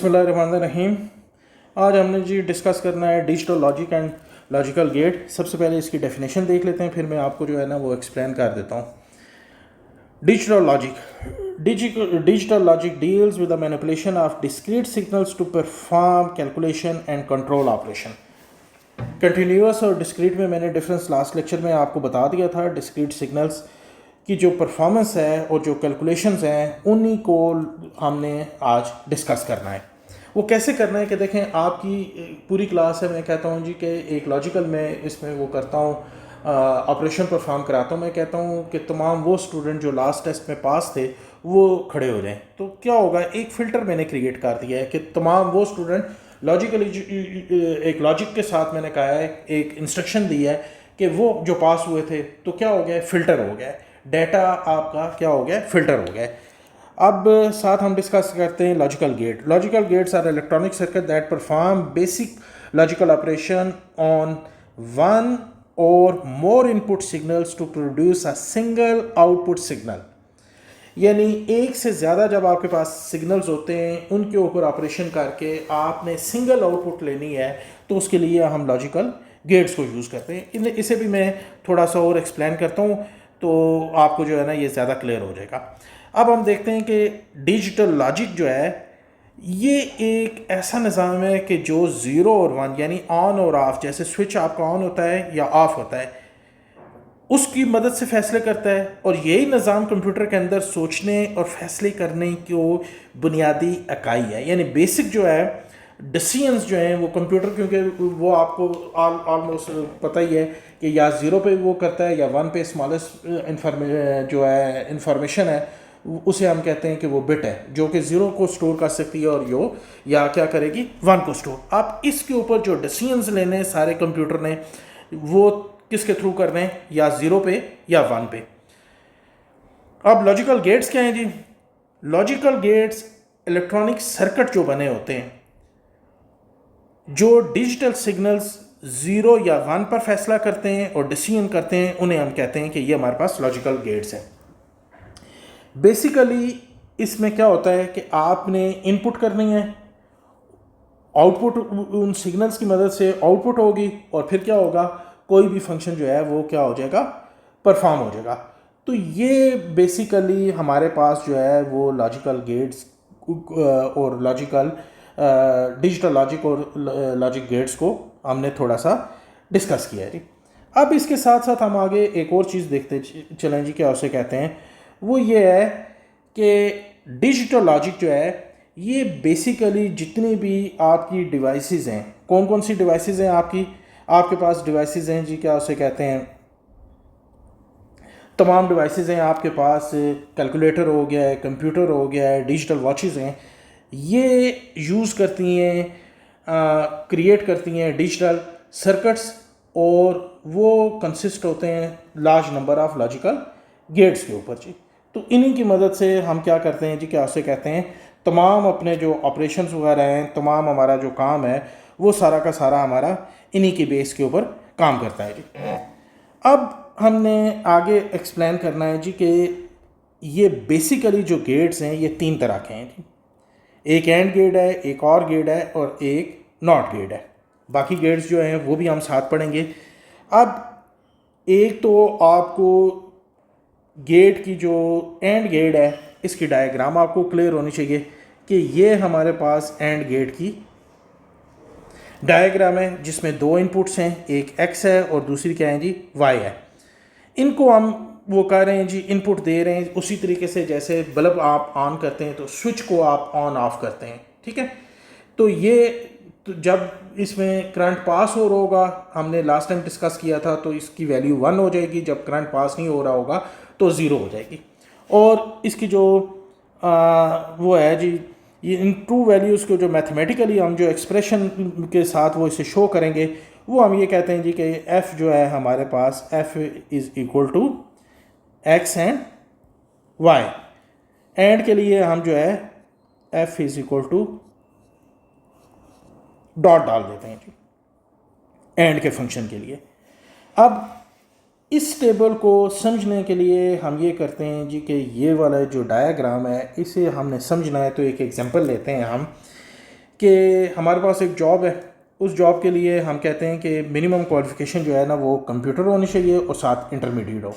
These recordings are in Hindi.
बिस्मिल्लाहिर्रहमानिर्रहीम। आज हमने जी डिस्कस करना है digital logic and logical gate. सबसे पहले इसकी डेफिनेशन देख लेते हैं, फिर मैं आपको जो है ना वो एक्सप्लेन कर देता हूँ। Digital logic deals with the manipulation of discrete signals to perform calculation and control operation. Continuous और डिस्क्रीट में मैंने डिफरेंस लास्ट लेक्चर में आपको बता दिया था। डिस्क्रीट सिग्नल्स की जो परफॉर्मेंस है और जो कैलकुलेशंस हैं उन्हीं को हमने आज डिस्कस करना है। वो कैसे करना है कि देखें, आपकी पूरी क्लास है, मैं कहता हूँ जी कि एक लॉजिकल में इसमें वो करता हूँ, ऑपरेशन परफॉर्म कराता हूँ। मैं कहता हूँ कि तमाम वो स्टूडेंट जो लास्ट टेस्ट में पास थे वो खड़े हो जाएं। तो क्या होगा, एक फ़िल्टर मैंने क्रिएट कर दिया है कि तमाम वो स्टूडेंट लॉजिकली, एक लॉजिक के साथ मैंने कहा है, एक इंस्ट्रक्शन दी है कि वो जो पास हुए थे तो क्या हो गया, फ़िल्टर हो गया, डाटा आपका क्या हो गया, फ़िल्टर हो गया। अब साथ हम डिस्कस करते हैं logical gate. Logical gates are electronic circuit that perform basic logical operation on one और more input signals to produce a single output signal. यानी एक से ज़्यादा जब आपके पास सिग्नल्स होते हैं उनके ऊपर ऑपरेशन करके आपने सिंगल आउटपुट लेनी है तो उसके लिए हम लॉजिकल गेट्स को यूज़ करते हैं। इसे भी मैं थोड़ा सा और एक्सप्लेन करता हूँ तो आपको जो है ना ये ज़्यादा क्लियर हो जाएगा। अब हम देखते हैं कि डिजिटल लॉजिक जो है ये एक ऐसा निज़ाम है कि जो ज़ीरो और वन यानी ऑन और ऑफ, जैसे स्विच आपका ऑन होता है या ऑफ होता है, उसकी मदद से फैसले करता है। और यही निज़ाम कंप्यूटर के अंदर सोचने और फैसले करने की बुनियादी इकाई है। यानी बेसिक जो है डिसीजंस जो हैं वो कंप्यूटर, क्योंकि वो आपको ऑलमोस्ट पता ही है कि या ज़ीरो पे वो करता है या वन पे स्मॉलेस्ट जो है इंफॉर्मेशन है उसे हम कहते हैं कि वो बिट है, जो कि ज़ीरो को स्टोर कर सकती है और यो या क्या करेगी, वन को स्टोर। आप इसके ऊपर जो डिसीजंस लेने हैं सारे कंप्यूटर ने वो किसके थ्रू करने हैं, या ज़ीरो पे या वन पे। अब लॉजिकल गेट्स क्या हैं जी? लॉजिकल गेट्स इलेक्ट्रॉनिक सर्किट जो बने होते हैं जो डिजिटल सिग्नल्स ज़ीरो या वन पर फैसला करते हैं और डिसीजन करते हैं, उन्हें हम कहते हैं कि ये हमारे पास लॉजिकल गेट्स हैं। बेसिकली इसमें क्या होता है कि आपने इनपुट करनी है, आउटपुट उन सिग्नल्स की मदद से आउटपुट होगी और फिर क्या होगा, कोई भी फंक्शन जो है वो क्या हो जाएगा, परफॉर्म हो जाएगा। तो ये बेसिकली हमारे पास जो है वो लॉजिकल गेट्स और लॉजिकल डिजिटल लॉजिक और लॉजिक गेट्स को हमने थोड़ा सा डिस्कस किया है जी। अब इसके साथ साथ हम आगे एक और चीज़ देखते चलें जी, क्या उसे कहते हैं, वो ये है कि डिजिटल लॉजिक जो है ये बेसिकली जितनी भी आपकी डिवाइसेस हैं, कौन कौन सी डिवाइसेस हैं आपके पास डिवाइसेस हैं जी, क्या उसे कहते हैं, तमाम डिवाइसेस हैं आपके पास। कैलकुलेटर हो गया है, कंप्यूटर हो गया है, डिजिटल वॉचेस हैं, ये यूज़ करती हैं, क्रिएट करती हैं डिजिटल सर्किट्स और वो कंसिस्ट होते हैं large number of logical gates के ऊपर जी। तो इन्हीं की मदद से हम क्या करते हैं जी, क्या उसे कहते हैं, तमाम अपने जो ऑपरेशंस वगैरह हैं, तमाम हमारा जो काम है वो सारा का सारा हमारा इन्हीं की बेस के ऊपर काम करता है जी। अब हमने आगे एक्सप्लेन करना है जी कि ये बेसिकली जो गेट्स हैं ये तीन तरह के हैं जी। एक एंड गेट है, एक और गेट है और एक नॉट गेट है। बाकी गेट्स जो हैं वो भी हम साथ पढ़ेंगे। अब एक तो आपको गेट की जो एंड गेट है इसकी डायग्राम आपको क्लियर होनी चाहिए कि ये हमारे पास एंड गेट की डायग्राम है जिसमें दो इनपुट्स हैं, एक एक्स है और दूसरी क्या है जी, वाई है। इनको हम वो कर रहे हैं जी, इनपुट दे रहे हैं उसी तरीके से जैसे बल्ब आप ऑन करते हैं तो स्विच को आप ऑन ऑफ करते हैं, ठीक है। तो ये तो जब इसमें करंट पास हो रहा होगा, हमने लास्ट टाइम डिस्कस किया था, तो इसकी वैल्यू 1 हो जाएगी, जब करंट पास नहीं हो रहा होगा तो 0 हो जाएगी। और इसकी जो वो है जी, ये इन ट्रू वैल्यूज़ को जो मैथमेटिकली हम जो एक्सप्रेशन के साथ वो इसे शो करेंगे वो हम ये कहते हैं जी कि f जो है हमारे पास f is equal to x and y। And के लिए हम जो है f is equal to dot डाल देते हैं जी एंड के फंक्शन के लिए। अब इस टेबल को समझने के लिए हम ये करते हैं जी कि ये वाला जो डायग्राम है इसे हमने समझना है तो एक एग्जांपल लेते हैं हम कि हमारे पास एक जॉब है, उस जॉब के लिए हम कहते हैं कि मिनिमम क्वालिफ़िकेशन जो है ना वो कंप्यूटर होनी चाहिए और साथ इंटरमीडिएट हो।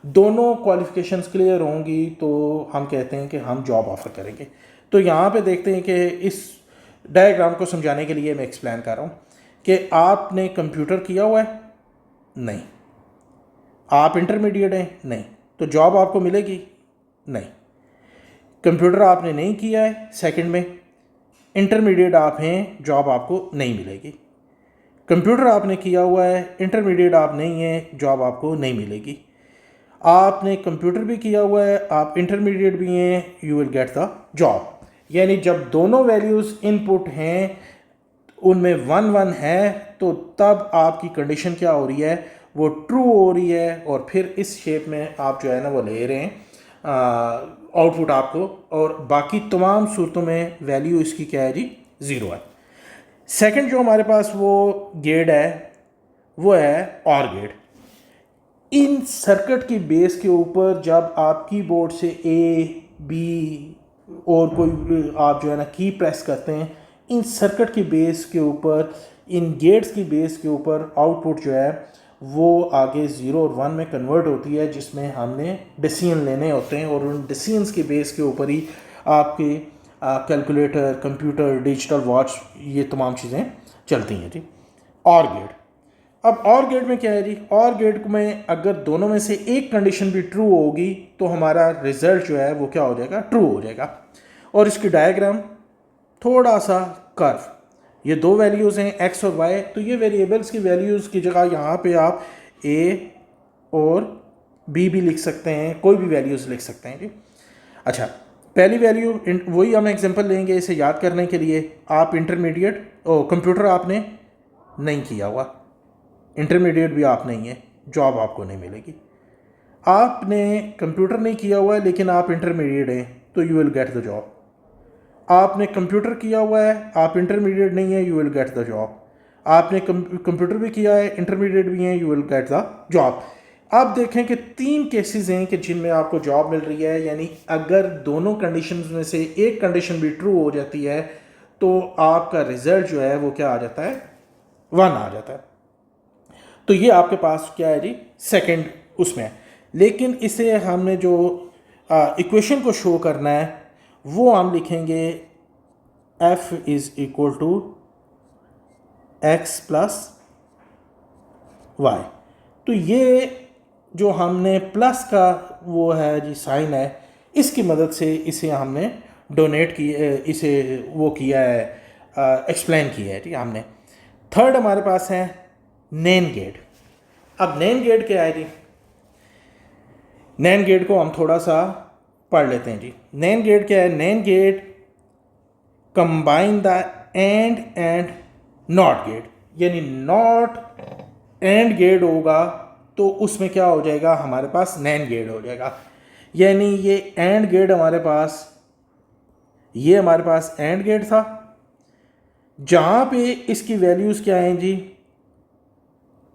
दोनों क्वालिफ़िकेशंस क्लियर होंगी तो हम कहते हैं कि हम जॉब ऑफ़र करेंगे। तो यहाँ पे देखते हैं कि इस डायग्राम को समझाने के लिए मैं एक्सप्लेन कर रहा हूँ कि आपने कंप्यूटर किया हुआ है, नहीं। आप इंटरमीडिएट हैं, नहीं। तो जॉब आपको मिलेगी, नहीं। कंप्यूटर आपने नहीं किया है, सेकंड में इंटरमीडिएट आप हैं, जॉब आपको नहीं मिलेगी। कंप्यूटर आपने किया हुआ है, इंटरमीडिएट आप नहीं हैं, जॉब आपको नहीं मिलेगी। आपने कंप्यूटर भी किया हुआ है, आप इंटरमीडिएट भी हैं, you will get the job. यानी जब दोनों वैल्यूज़ इनपुट हैं, उनमें 1 1 है, तो तब आपकी कंडीशन क्या हो रही है, वो ट्रू हो रही है। और फिर इस शेप में आप जो है ना वो ले रहे हैं आउटपुट आपको, और बाकी तमाम सूरतों में वैल्यू इसकी क्या है जी, 0 है। सेकंड जो हमारे पास वो गेट है वो है और गेट। इन सर्किट की बेस के ऊपर जब आप कीबोर्ड से ए बी और कोई आप जो है ना की प्रेस करते हैं, इन सर्किट की बेस के ऊपर, इन गेट्स की बेस के ऊपर आउटपुट जो है वो आगे 0 और 1 में कन्वर्ट होती है, जिसमें हमने डिसीजन लेने होते हैं और उन डिसीजंस के बेस के ऊपर ही आपके कैलकुलेटर, कंप्यूटर, डिजिटल वॉच, ये तमाम चीज़ें चलती हैं जी। और गेट, अब और गेट में क्या है जी, और गेट में अगर दोनों में से एक कंडीशन भी ट्रू होगी तो हमारा रिजल्ट जो है वो क्या हो जाएगा, ट्रू हो जाएगा। और इसकी डायग्राम थोड़ा सा कर्व, ये दो वैल्यूज़ हैं एक्स और वाई, तो ये वेरिएबल्स की वैल्यूज़ की जगह यहाँ पे आप ए और बी भी लिख सकते हैं, कोई भी वैल्यूज़ लिख सकते हैं जी। अच्छा, पहली वैल्यू वही हम एग्जांपल लेंगे इसे याद करने के लिए। आप इंटरमीडिएट कंप्यूटर आपने नहीं किया हुआ, इंटरमीडिएट भी आप नहीं है, जॉब आपको नहीं मिलेगी। आपने कंप्यूटर नहीं किया हुआ है लेकिन आप इंटरमीडिएट हैं, तो you will get the job. आपने कंप्यूटर किया हुआ है, आप इंटरमीडिएट नहीं है, you will get the job. आपने कंप्यूटर भी किया है, इंटरमीडिएट भी हैं, you will get the job. आप देखें कि 3 केसेस हैं कि जिनमें आपको जॉब मिल रही है। यानी अगर दोनों कंडीशंस में से एक कंडीशन भी ट्रू हो जाती है तो आपका रिजल्ट जो है वो क्या आ जाता है, 1 आ जाता है। तो ये आपके पास क्या है जी, सेकंड उसमें है। लेकिन इसे हमने जो इक्वेशन को शो करना है वो हम लिखेंगे f is equal to X plus Y. तो ये जो हमने प्लस का वो है जी साइन है, इसकी मदद से इसे हमने डोनेट की, इसे वो किया है, एक्सप्लेन किया है ठीक है हमने। थर्ड हमारे पास है नैन गेट। अब नैन गेट क्या है जी, नैन गेट को हम थोड़ा सा पढ़ लेते हैं जी। नैन गेट क्या है, NAND gate combine the AND NOT gate. यानी नॉट एंड गेट होगा तो उसमें क्या हो जाएगा, हमारे पास नैन गेट हो जाएगा। यानी ये एंड गेट हमारे पास, ये हमारे पास एंड गेट था, जहां पे इसकी वैल्यूज क्या हैं जी,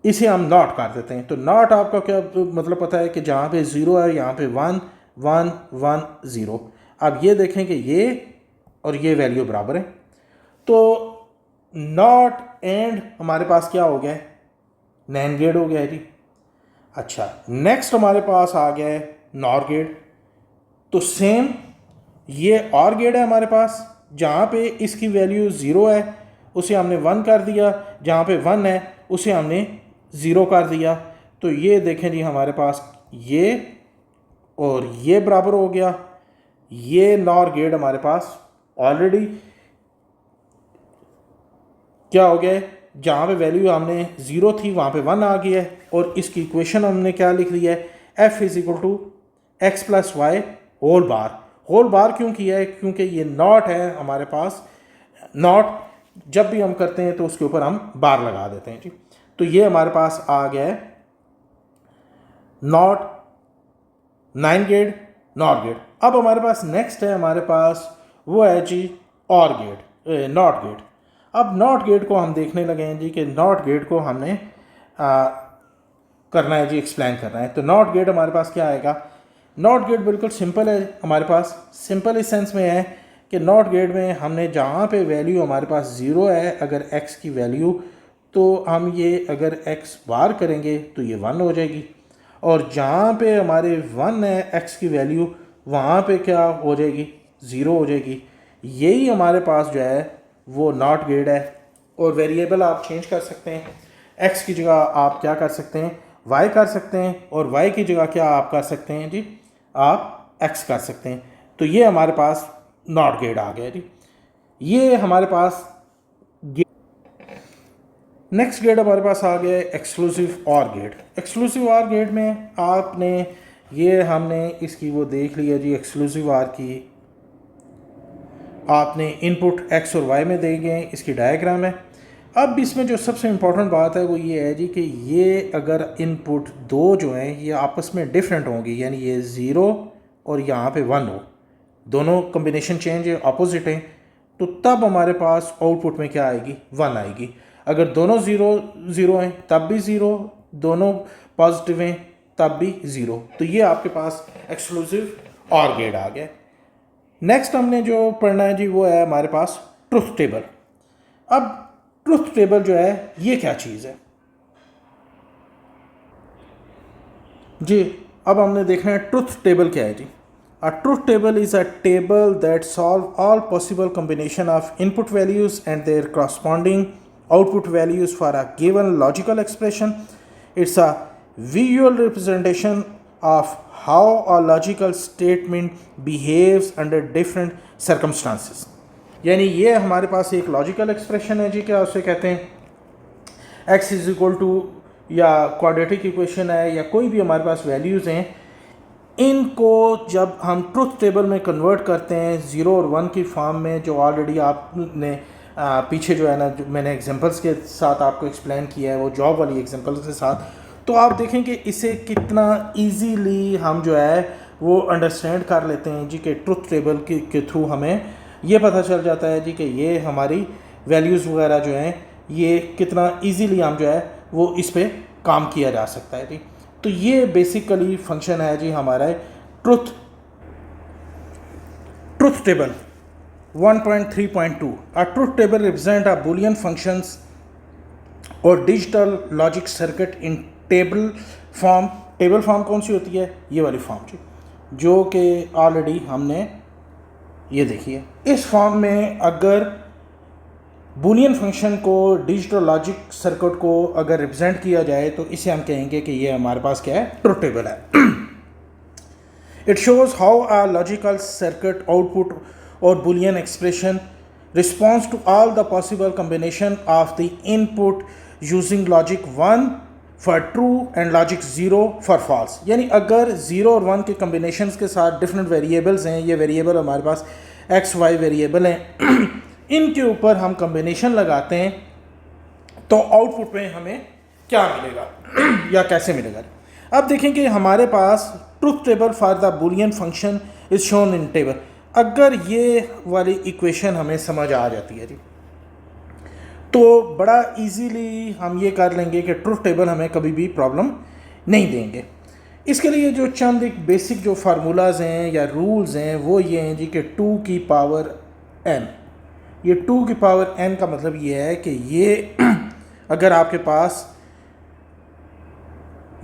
इसे हम नॉट कर देते हैं। तो नॉट आपका क्या मतलब पता है कि जहां पे 0 है यहाँ पे 1 1 1 0। अब ये देखें कि ये और ये वैल्यू बराबर है, तो नॉट एंड हमारे पास क्या हो गया है, नैन गेट हो गया है जी। अच्छा, नेक्स्ट हमारे पास आ गया है नॉर गेट। तो सेम ये और गेट है हमारे पास, जहाँ पे इसकी वैल्यू 0 है उसे हमने 1 कर दिया, जहाँ पे 1 है उसे हमने 0 कर दिया। तो ये देखें जी हमारे पास ये और ये बराबर हो गया। ये नॉर गेट हमारे पास ऑलरेडी क्या हो गया है, जहाँ पे वैल्यू हमने 0 थी वहाँ पे 1 आ गया है। और इसकी इक्वेशन हमने क्या लिख दी है, f is equal to X plus Y whole bar. Whole bar क्यों किया है, क्योंकि ये नॉट है हमारे पास। नॉट जब भी हम करते हैं तो उसके ऊपर हम बार लगा देते हैं जी। तो ये हमारे पास आ गया है नॉट 9 गेट, नॉट गेट। अब हमारे पास नेक्स्ट है, हमारे पास वो है जी और गेट, नॉट गेट। अब नॉट गेट को हम देखने लगे हैं जी कि नॉट गेट को हमने करना है जी, एक्सप्लेन करना है। तो नॉट गेट हमारे पास क्या आएगा, नॉट गेट बिल्कुल सिंपल है हमारे पास। सिंपल इस सेंस में है कि नॉट गेट में हमने जहाँ पे वैल्यू हमारे पास ज़ीरो है अगर x की वैल्यू, तो हम ये अगर x बार करेंगे तो ये 1 हो जाएगी, और जहाँ पे हमारे 1 है x की वैल्यू वहाँ पे क्या हो जाएगी, 0 हो जाएगी। यही हमारे पास जो है वो नॉट गेट है। और वेरिएबल आप चेंज कर सकते हैं, x की जगह आप क्या कर सकते हैं, y कर सकते हैं, और y की जगह क्या आप कर सकते हैं जी, आप x कर सकते हैं। तो ये हमारे पास नॉट गेट आ गया जी। ये हमारे पास नेक्स्ट गेट हमारे पास आ गया एक्सक्लूसिव और गेट। एक्सक्लूसिव और गेट में आपने ये हमने इसकी वो देख लिया जी, एक्सक्लूसिव आर की आपने इनपुट x और y में देंगे, इसकी डायग्राम है। अब इसमें जो सबसे इम्पोर्टेंट बात है वो ये है जी कि ये अगर इनपुट दो जो हैं ये आपस में डिफरेंट होंगी, यानी ये 0 और यहाँ पे 1 हो, दोनों कम्बिनेशन चेंज है, अपोजिट हैं, तो तब हमारे पास आउटपुट में क्या आएगी, 1 आएगी। अगर दोनों 0 हैं तब भी 0, दोनों पॉजिटिव हैं तब भी 0। तो ये आपके पास एक्सक्लूसिव और गेट आ गया। नेक्स्ट हमने जो पढ़ना है जी वो है हमारे पास ट्रुथ टेबल। अब ट्रुथ टेबल जो है ये क्या चीज़ है जी, अब हमने देखना है ट्रुथ टेबल क्या है जी। A truth table is a table that solve all possible combination of input values and their corresponding output values for a given logical expression. It's a visual representation of how a logical statement behaves under different circumstances. यानी ये हमारे पास एक लॉजिकल एक्सप्रेशन है जी, क्या उसे कहते हैं x इज इक्वल टू, या क्वाड्रेटिक इक्वेशन है, या कोई भी हमारे पास वैल्यूज़ हैं, इनको जब हम ट्रुथ टेबल में कन्वर्ट करते हैं 0 और 1 की फॉर्म में, जो ऑलरेडी आपने पीछे जो है ना, जो मैंने एग्जांपल्स के साथ आपको एक्सप्लेन किया है, वो जॉब वाली एग्जांपल्स के साथ, तो आप देखें कि इसे कितना इजीली हम जो है वो अंडरस्टैंड कर लेते हैं जी कि ट्रुथ टेबल के थ्रू हमें ये पता चल जाता है जी कि ये हमारी वैल्यूज़ वगैरह जो हैं ये कितना इजीली हम जो है वो इस पर काम किया जा सकता है जी। तो ये बेसिकली फंक्शन है जी हमारा truth table 1.3.2। A truth table represent a boolean functions और digital logic circuit in table form. Table form कौन सी होती है, ये वाली फॉर्म जी, जो कि ऑलरेडी हमने ये देखी है। इस फॉर्म में अगर बूलियन फंक्शन को डिजिटल लॉजिक सर्किट को अगर रिप्रेजेंट किया जाए तो इसे हम कहेंगे कि ये हमारे पास क्या है, ट्रुथ टेबल है। It shows how a logical circuit output और Boolean expression response to all the possible combination of the input using logic 1 for true and logic 0 for false. यानी अगर 0 और 1 के कॉम्बिनेशंस के साथ डिफरेंट वेरिएबल्स हैं, ये वेरिएबल हमारे पास एक्स वाई वेरिएबल हैं, इनके ऊपर हम कॉम्बिनेशन लगाते हैं तो आउटपुट में हमें क्या मिलेगा या कैसे मिलेगा। अब देखें कि हमारे पास truth table for the Boolean function is shown in table. अगर ये वाली इक्वेशन हमें समझ आ जाती है जी, तो बड़ा इजीली हम ये कर लेंगे कि ट्रुथ टेबल हमें कभी भी प्रॉब्लम नहीं देंगे। इसके लिए जो चंद एक बेसिक जो फार्मूलाज हैं या रूल्स हैं वो ये हैं जी कि 2 की पावर n, ये 2 की पावर n का मतलब ये है कि ये अगर आपके पास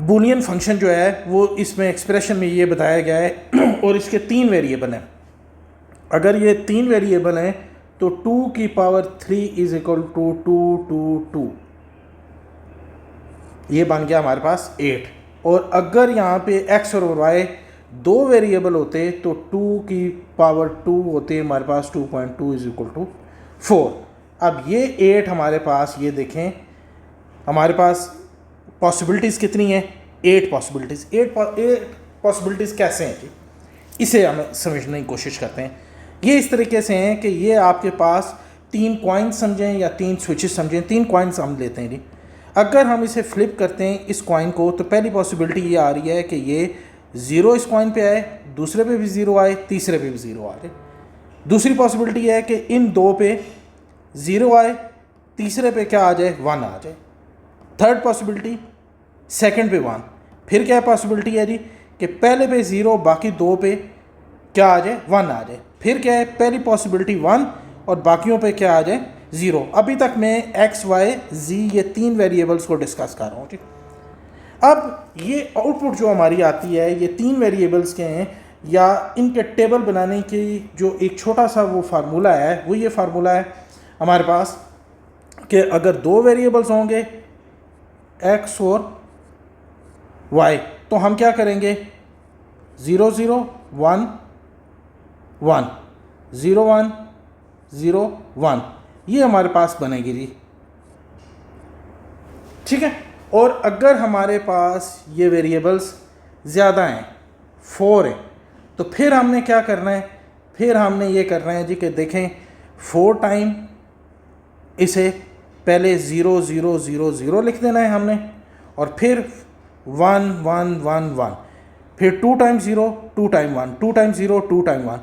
बूलियन फंक्शन जो है वो इसमें एक्सप्रेशन में ये बताया गया है और इसके 3 वेरिएबल हैं, अगर ये 3 वेरिएबल हैं तो 2 की पावर 3 इज इक्वल टू 2, ये बन गया हमारे पास 8। और अगर यहाँ पे x और y 2 वेरिएबल होते तो 2 की पावर 2 होते हमारे पास 2.2 इज इक्वल टू 4। अब ये 8 हमारे पास, ये देखें हमारे पास पॉसिबिलिटीज़ कितनी हैं, 8 पॉसिबिलिटीज़। 8 पॉसिबिलिटीज़ कैसे हैं जी, इसे हम समझने की कोशिश करते हैं। ये इस तरीके से हैं कि ये आपके पास 3 कॉइन्स समझें या 3 स्विचेस समझें, 3 कॉइन्स हम लेते हैं जी। अगर हम इसे फ्लिप करते हैं इस कॉइन को, तो पहली पॉसिबिलिटी ये आ रही है कि ये 0 इस कॉइन पे आए, दूसरे पे भी 0 आए, तीसरे पे भी 0 आ जाए। दूसरी पॉसिबिलिटी है कि इन 2 पे 0 आए, तीसरे पे क्या आ जाए, 1 आ जाए। थर्ड पॉसिबिलिटी सेकंड पे 1। फिर क्या पॉसिबिलिटी है जी कि पहले पे 0 बाकी 2 पे क्या आ जाए, 1 आ जाए। फिर क्या है, पहली पॉसिबिलिटी 1 और बाकियों पे क्या आ जाए 0। अभी तक मैं x, y, z ये 3 वेरिएबल्स को डिस्कस कर रहा हूँ। ठीक, अब ये आउटपुट जो हमारी आती है ये 3 वेरिएबल्स के हैं, या इनके टेबल बनाने की जो एक छोटा सा वो फार्मूला है, वो ये फार्मूला है हमारे पास कि अगर 2 वेरिएबल्स होंगे x और y, तो हम क्या करेंगे 0 0 1 1 0 1 0 1, ये हमारे पास बनेगी जी। ठीक है, और अगर हमारे पास ये वेरिएबल्स ज़्यादा हैं, 4 है, तो फिर हमने क्या करना है, फिर हमने ये करना है जी कि देखें 4 टाइम इसे पहले 0 0 0 0 लिख देना है हमने, और फिर 1 1 1 1, फिर 2 टाइम 0 2 टाइम 1, 2 टाइम 0 2 टाइम 1,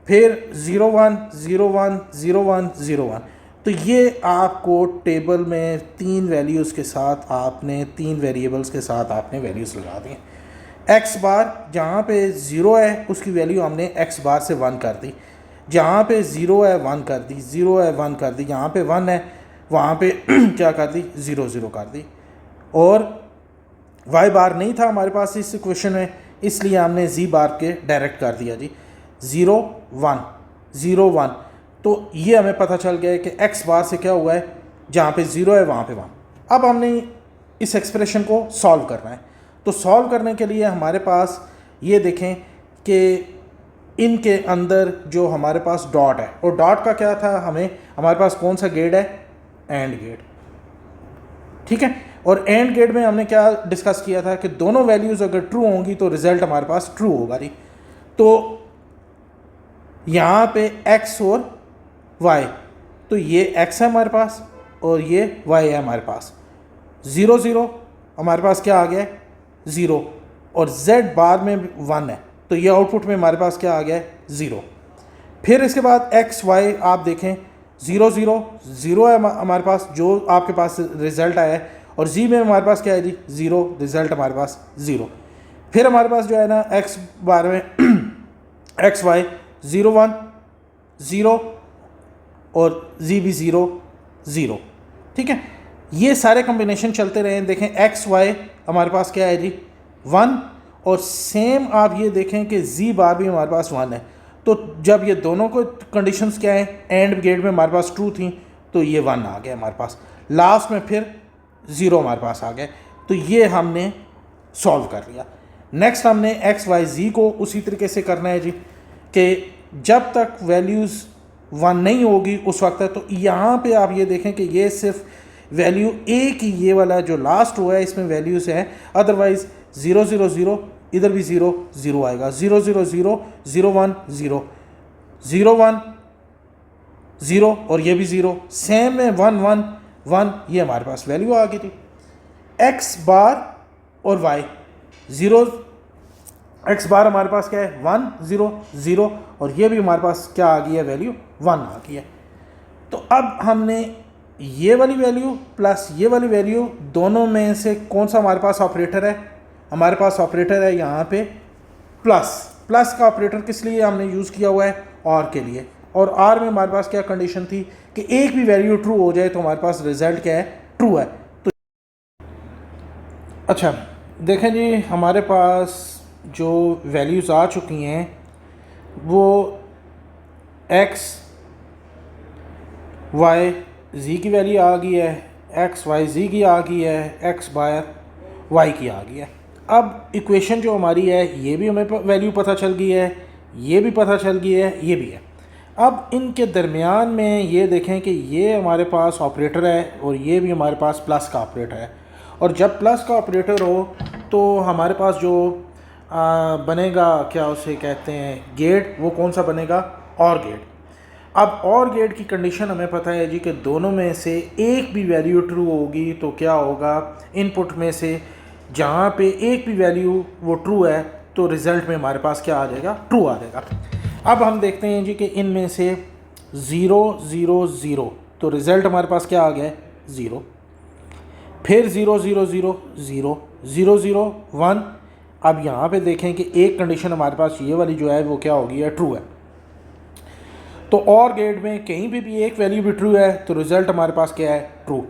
फिर 0 1 0 1 0 1 0 1। तो ये आपको टेबल में 3 वैल्यूज़ के साथ आपने 3 वेरिएबल्स के साथ आपने वैल्यूज़ लगा दी। एक्स बार जहाँ पे 0 है उसकी वैल्यू हमने एक्स बार से 1 कर दी, जहाँ पे 0 है 1 कर दी, 0 है 1 कर दी, जहाँ पे 1 है वहाँ पे क्या कर दी 0 0 कर दी। और वाई बार नहीं था हमारे पास इस इक्वेशन में, इसलिए हमने जी बार के डायरेक्ट कर दिया जी 0 1 0 1। तो ये हमें पता चल गया है कि एक्स बार से क्या हुआ है, जहाँ पे 0 है वहाँ पे 1। अब हमने इस एक्सप्रेशन को सॉल्व करना है, तो सॉल्व करने के लिए हमारे पास ये देखें कि इनके अंदर जो हमारे पास डॉट है, और डॉट का क्या था, हमारे पास कौन सा गेट है, एंड गेट। ठीक है, और एंड गेट में हमने क्या डिस्कस किया था कि दोनों वैल्यूज़ अगर ट्रू होंगी तो रिजल्ट हमारे पास ट्रू होगा जी। तो यहाँ पे x और y, तो ये x है हमारे पास और ये y है हमारे पास। 0 0 हमारे पास क्या आ गया है 0, और z बार में 1 है, तो ये आउटपुट में हमारे पास क्या आ गया है 0। फिर इसके बाद x y आप देखें 0 0 0 है हमारे पास जो आपके पास रिज़ल्ट आया है, और z में हमारे पास क्या है जी 0, रिज़ल्ट हमारे पास 0। फिर हमारे पास जो है ना x बार में x y 0 1 0 और z भी 0 0। ठीक है, ये सारे कॉम्बिनेशन चलते रहे। देखें x y हमारे पास क्या है जी 1, और सेम आप ये देखें कि z बार भी हमारे पास 1 है। तो जब ये दोनों को कंडीशंस क्या है, एंड गेट में हमारे पास ट्रू थी, तो ये 1 आ गया हमारे पास, लास्ट में फिर 0 हमारे पास आ गए। तो ये हमने सॉल्व कर लिया। नेक्स्ट हमने x y z को उसी तरीके से करना है जी कि जब तक वैल्यूज़ 1 नहीं होगी उस वक्त है। तो यहाँ पे आप ये देखें कि ये सिर्फ वैल्यू एक ही, ये वाला जो लास्ट हुआ है इसमें वैल्यूज़ हैं, अदरवाइज़ 0 0 0 इधर भी 0 0 आएगा, 0 0 0 0 1 0 0 1 0 और ये भी 0, सेम में 1 1 1, ये हमारे पास वैल्यू आ गई थी। एक्स बार और वाई 0, एक्स बार हमारे पास क्या है 1 0 0, और ये भी हमारे पास क्या आ गई है वैल्यू 1 आ गई है। तो अब हमने ये वाली वैल्यू प्लस ये वाली वैल्यू दोनों में से कौन सा हमारे पास ऑपरेटर है, हमारे पास ऑपरेटर है यहाँ पे प्लस। प्लस का ऑपरेटर किस लिए हमने यूज़ किया हुआ है, और के लिए। और आर में हमारे पास क्या कंडीशन थी कि एक भी वैल्यू ट्रू हो जाए तो हमारे पास रिजल्ट क्या है, ट्रू है। तो अच्छा देखें जी, हमारे पास जो वैल्यूज़ आ चुकी हैं वो x y z की वैल्यू आ गई है, x y z की आ गई है, x बार y की आ गई है। अब इक्वेशन जो हमारी है ये भी हमें वैल्यू पता चल गई है, ये भी पता चल गई है, ये भी है। अब इनके दरमियान में ये देखें कि ये हमारे पास ऑपरेटर है और ये भी हमारे पास प्लस का ऑपरेटर है। और जब प्लस का ऑपरेटर हो तो हमारे पास जो बनेगा, क्या उसे कहते हैं, गेट, वो कौन सा बनेगा, और गेट। अब और गेट की कंडीशन हमें पता है जी कि दोनों में से एक भी वैल्यू ट्रू होगी तो क्या होगा, इनपुट में से जहाँ पे एक भी वैल्यू वो ट्रू है तो रिज़ल्ट में हमारे पास क्या आ जाएगा, ट्रू आ जाएगा। अब हम देखते हैं जी कि इनमें से 0 0 0, तो रिज़ल्ट हमारे पास क्या आ गया है 0। फिर 0 0 0 0 0 0 1। अब यहाँ पे देखें कि एक कंडीशन हमारे पास ये वाली जो है वो क्या होगी है, ट्रू है। तो और गेट में कहीं भी एक वैल्यू भी ट्रू है तो रिजल्ट हमारे पास क्या है, ट्रू।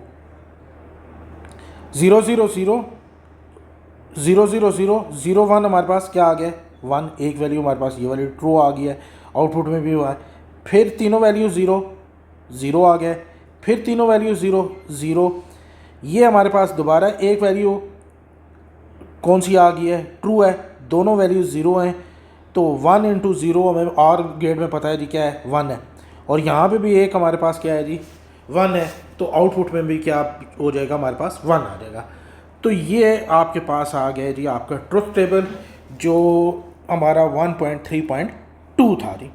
0 0 0 0 0 0 0 1 हमारे पास क्या आ गया, 1, एक वैल्यू हमारे पास ये वाली ट्रू आ गई है, आउटपुट में भी हुआ है। फिर तीनों वैल्यू 0 0 आ गया, फिर तीनों वैल्यू 0 0, ये हमारे पास दोबारा एक वैल्यू कौन सी आ गई है, ट्रू है, दोनों वैल्यू 0 हैं। तो 1 इंटू 0 हमें और गेट में पता है जी क्या है, 1 है, और यहाँ पे भी एक हमारे पास क्या है जी, 1 है। तो आउटपुट में भी क्या हो जाएगा, हमारे पास 1 आ जाएगा। तो ये आपके पास आ गया जी आपका ट्रुथ टेबल, जो हमारा 1.3.2 था जी।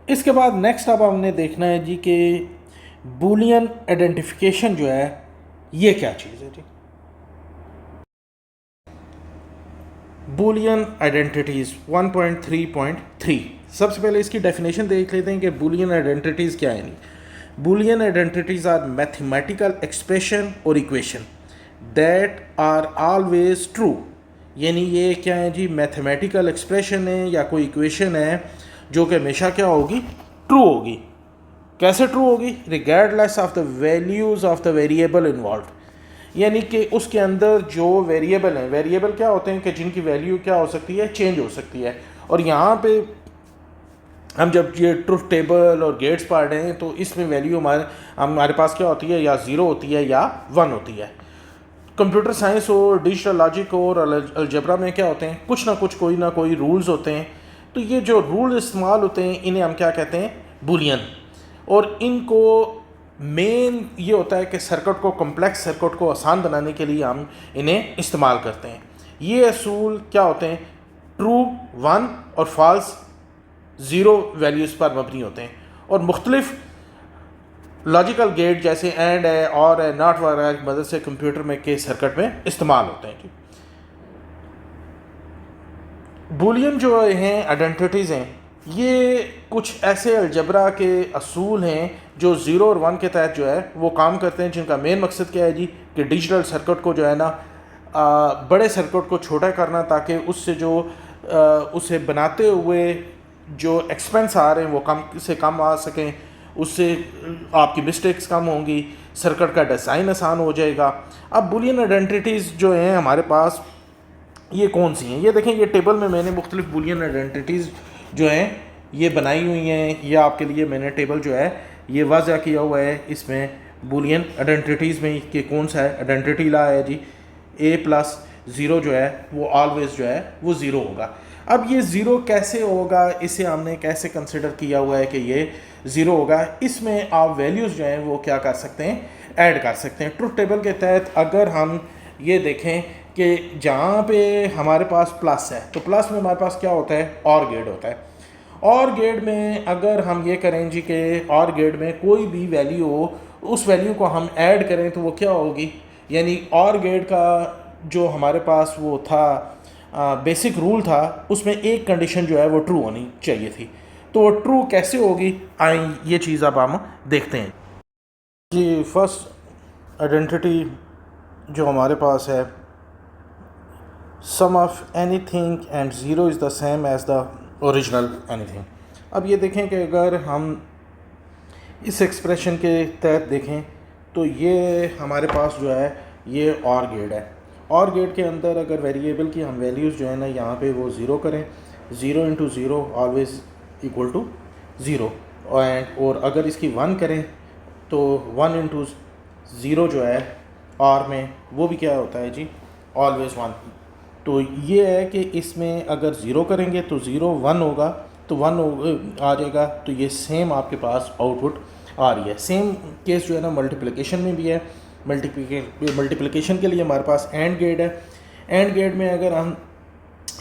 इसके बाद नेक्स्ट अब हमने देखना है जी कि बूलियन आइडेंटिफिकेशन जो है ये क्या चीज़ है जी। बूलियन आइडेंटिटीज़ 1.3.3, सबसे पहले इसकी डेफिनेशन देख लेते हैं कि बूलियन आइडेंटिटीज़ क्या है। Boolean identities are mathematical expression और equation that are always true, यानी ये क्या है जी, मैथमेटिकल एक्सप्रेशन है या कोई इक्वेशन है जो कि हमेशा क्या होगी, ट्रू होगी। कैसे ट्रू होगी, regardless of the values of the variable involve, यानी कि उसके अंदर जो वेरिएबल हैं, वेरिएबल क्या होते हैं कि जिनकी वैल्यू क्या हो सकती है, चेंज हो सकती है। और यहाँ पे हम जब ये ट्रुथ टेबल और गेट्स पढ़ रहे हैं तो इसमें वैल्यू हमारे पास क्या होती है, या 0 होती है या 1 होती है। कंप्यूटर साइंस और डिजिटल लॉजिक और अलजेब्रा में क्या होते हैं, कुछ ना कोई रूल्स होते हैं। तो ये जो रूल इस्तेमाल होते हैं इन्हें हम क्या कहते हैं, बूलियन। और इनको मेन ये होता है कि सर्किट को, कम्प्लेक्स सर्किट को आसान बनाने के लिए हम इन्हें इस्तेमाल करते हैं। ये असूल क्या होते हैं, ट्रू 1 और फॉल्स 0 वैल्यूज़ पर मबनी होते हैं। और मुख्तलिफ लॉजिकल गेट जैसे एंड है, और है, नॉट वगैरह की मदद से कंप्यूटर में के सर्किट में इस्तेमाल होते हैं। बूलियन जो हैं आइडेंटिटीज़ हैं, ये कुछ ऐसे अलजबरा के असूल हैं जो 0 और 1 के तहत जो है वो काम करते हैं, जिनका मेन मकसद क्या है जी कि डिजिटल सर्किट को जो है ना बड़े सर्किट को छोटा करना, ताकि उससे जो उसे बनाते हुए जो एक्सपेंस आ रहे हैं वो कम से कम आ सकें, उससे आपकी मिस्टेक्स कम होंगी, सर्किट का डिज़ाइन आसान हो जाएगा। अब बूलियन आइडेंटिटीज़ जो हैं हमारे पास ये कौन सी हैं, ये देखें, ये टेबल में मैंने मुख्तलिफ बूलियन आइडेंटिटीज़ जो हैं ये बनाई हुई हैं। ये आपके लिए मैंने टेबल जो है ये वाज़ा किया हुआ है, इसमें बूलियन आइडेंटिटीज़ में कि कौन सा है, आइडेंटिटी ला है जी a+0 जो है वो ऑलवेज जो है वो 0 होगा। अब ये 0 कैसे होगा, इसे हमने कैसे कंसिडर किया हुआ है कि ये 0 होगा। इसमें आप वैल्यूज़ जो हैं वो क्या कर सकते हैं, ऐड कर सकते हैं। ट्रुथ टेबल के तहत अगर हम ये देखें कि जहाँ पे हमारे पास प्लस है तो प्लस में हमारे पास क्या होता है, और गेट होता है। और गेट में अगर हम ये करें जी कि और गेट में कोई भी वैल्यू हो, उस वैल्यू को हम ऐड करें तो वो क्या होगी, यानी और गेट का जो हमारे पास वो था बेसिक रूल था, उसमें एक कंडीशन जो है वो ट्रू होनी चाहिए थी। तो वो ट्रू कैसे होगी, आए ये चीज़ अब हम देखते हैं जी। फर्स्ट आइडेंटिटी जो हमारे पास है, sum of anything and 0 is the same as the original anything. अब ये देखें कि अगर हम इस एक्सप्रेशन के तहत देखें तो ये हमारे पास जो है ये और गेट है। और गेट के अंदर अगर वेरिएबल की हम वैल्यूज़ जो है ना यहाँ पे वो 0 करें, 0 इंटू 0 ऑलवेज इक्वल टू 0, और अगर इसकी 1 करें तो 1 इंटू 0 जो है और में वो भी क्या होता है जी, ऑलवेज 1। तो ये है कि इसमें अगर 0 करेंगे तो 0 1 होगा, तो 1 आ जाएगा। तो ये सेम आपके पास आउटपुट आ रही है। सेम केस जो है ना मल्टीप्लिकेशन में भी है। मल्टीप्लिकेशन के लिए हमारे पास एंड गेट है। एंड गेट में अगर हम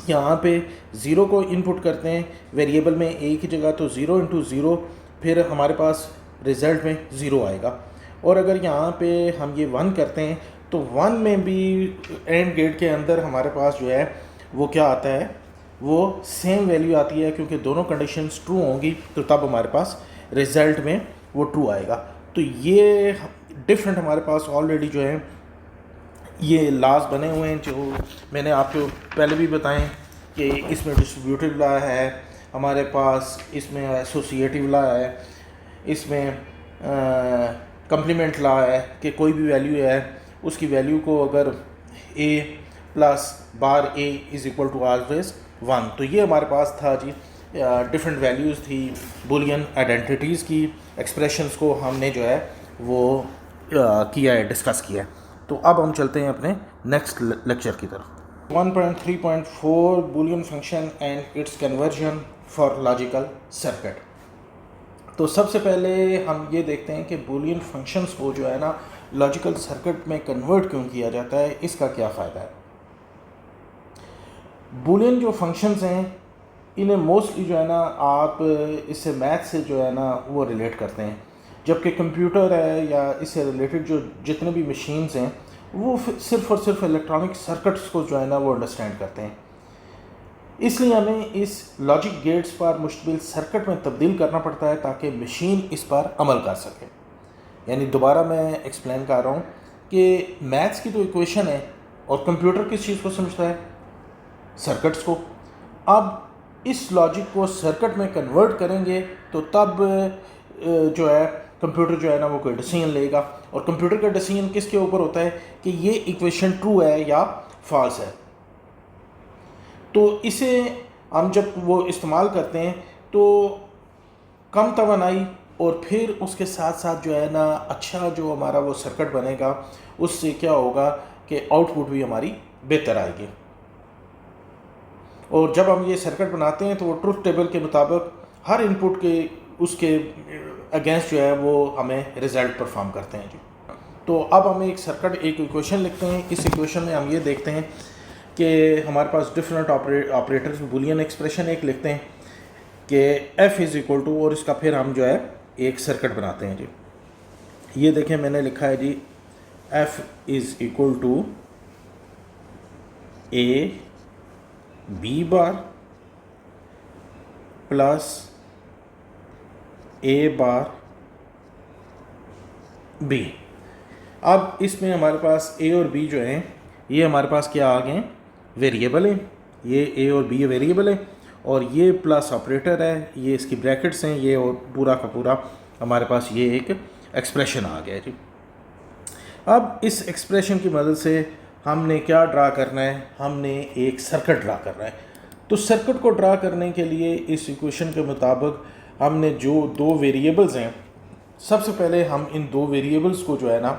यहाँ पे 0 को इनपुट करते हैं वेरिएबल में एक ही जगह, तो 0 इंटू 0 फिर हमारे पास रिज़ल्ट में 0 आएगा। और अगर यहाँ पे हम ये 1 करते हैं तो 1 में भी एंड गेट के अंदर हमारे पास जो है वो क्या आता है, वो सेम वैल्यू आती है, क्योंकि दोनों कंडीशंस ट्रू होंगी तो तब हमारे पास रिज़ल्ट में वो ट्रू आएगा। तो ये डिफरेंट हमारे पास ऑलरेडी जो है ये लॉज बने हुए हैं, जो मैंने आपको पहले भी बताएं कि इसमें डिस्ट्रीब्यूटिव लॉ है हमारे पास, इसमें एसोसिएटिव लॉ है, इसमें कंप्लीमेंट लॉ है कि कोई भी वैल्यू है उसकी वैल्यू को अगर A plus bar A is equal to always 1, तो ये हमारे पास था जी डिफरेंट वैल्यूज़ थी बुलियन आइडेंटिटीज़ की, एक्सप्रेशंस को हमने जो है वो किया है, डिस्कस किया है। तो अब हम चलते हैं अपने नेक्स्ट लेक्चर की तरफ। 1.3.4 Boolean function and it's conversion for logical circuit. तो सबसे पहले हम ये देखते हैं कि बुलियन फंक्शंस को जो है ना लॉजिकल सर्किट में कन्वर्ट क्यों किया जाता है, इसका क्या फ़ायदा है। बुलियन जो फंक्शंस हैं इन्हें मोस्टली जो है ना आप इससे मैथ से जो है ना वो रिलेट करते हैं, जबकि कंप्यूटर है या इससे रिलेटेड जो जितने भी मशीन्स हैं वो सिर्फ़ और सिर्फ इलेक्ट्रॉनिक सर्किट्स को जो है ना वो अंडरस्टैंड करते हैं। इसलिए हमें इस लॉजिक गेट्स पर मुश्तमिल सर्किट में तब्दील करना पड़ता है ताकि मशीन इस पर अमल कर सके। यानी दोबारा मैं एक्सप्लेन कर रहा हूँ कि मैथ्स की तो इक्वेशन है और कंप्यूटर किस चीज़ को समझता है, सर्किट्स को। अब इस लॉजिक को सर्किट में कन्वर्ट करेंगे तो तब जो है कंप्यूटर जो है ना वो कोई डिसीजन लेगा, और कंप्यूटर का डिसीजन किसके ऊपर होता है कि ये इक्वेशन ट्रू है या फॉल्स है। तो इसे हम जब वो इस्तेमाल करते हैं तो कम तवानाई और फिर उसके साथ साथ जो है ना अच्छा जो हमारा वो सर्किट बनेगा, उससे क्या होगा कि आउटपुट भी हमारी बेहतर आएगी। और जब हम ये सर्किट बनाते हैं तो वो ट्रुथ टेबल के मुताबिक हर इनपुट के उसके अगेंस्ट जो है वो हमें रिज़ल्ट परफॉर्म करते हैं जी। तो अब हम एक सर्किट एक इक्वेशन लिखते हैं। इस इक्वेशन में हम ये देखते हैं कि हमारे पास डिफरेंट ऑपरेटर्स बुलियन एक्सप्रेशन एक लिखते हैं कि f इज़ इक्वल टू, और इसका फिर हम जो है एक सर्किट बनाते हैं जी। ये देखें मैंने लिखा है जी f is equal to A B bar plus A bar B. अब इसमें हमारे पास ए और बी जो हैं ये हमारे पास क्या आ गए, वेरिएबल हैं। ये ए और बी वेरिएबल है और ये प्लस ऑपरेटर है, ये इसकी ब्रैकेट्स हैं, ये और पूरा का पूरा हमारे पास ये एक एक्सप्रेशन आ गया जी। अब इस एक्सप्रेशन की मदद से हमने क्या ड्रा करना है, हमने एक सर्किट ड्रा करना है। तो सर्किट को ड्रा करने के लिए इस इक्वेशन के मुताबिक हमने जो दो वेरिएबल्स हैं, सबसे पहले हम इन दो वेरिएबल्स को जो है ना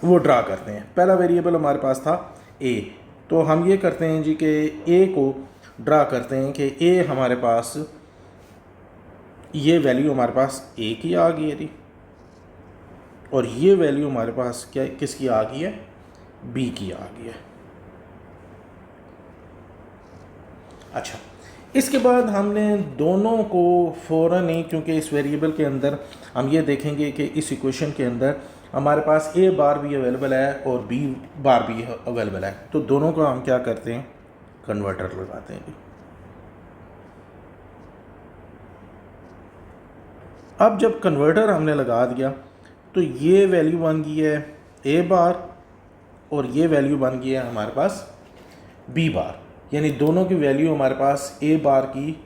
वो ड्रा करते हैं। पहला वेरिएबल हमारे पास था ए, तो हम ये करते हैं जी कि ए को ड्रा करते हैं कि ए हमारे पास ये वैल्यू हमारे पास ए की आ गई है जी, और ये वैल्यू हमारे पास क्या किसकी आ गई है, बी की आ गई है। अच्छा, इसके बाद हमने दोनों को फ़ौरन ही, क्योंकि इस वेरिएबल के अंदर हम ये देखेंगे कि इस इक्वेशन के अंदर हमारे पास ए बार भी अवेलेबल है और बी बार भी अवेलेबल है, तो दोनों को हम क्या करते हैं, कन्वर्टर लगाते हैं। अब जब कन्वर्टर हमने लगा दिया तो ये वैल्यू बन गई है ए बार और ये वैल्यू बन गई है हमारे पास बी बार, यानी दोनों की वैल्यू हमारे पास ए बार की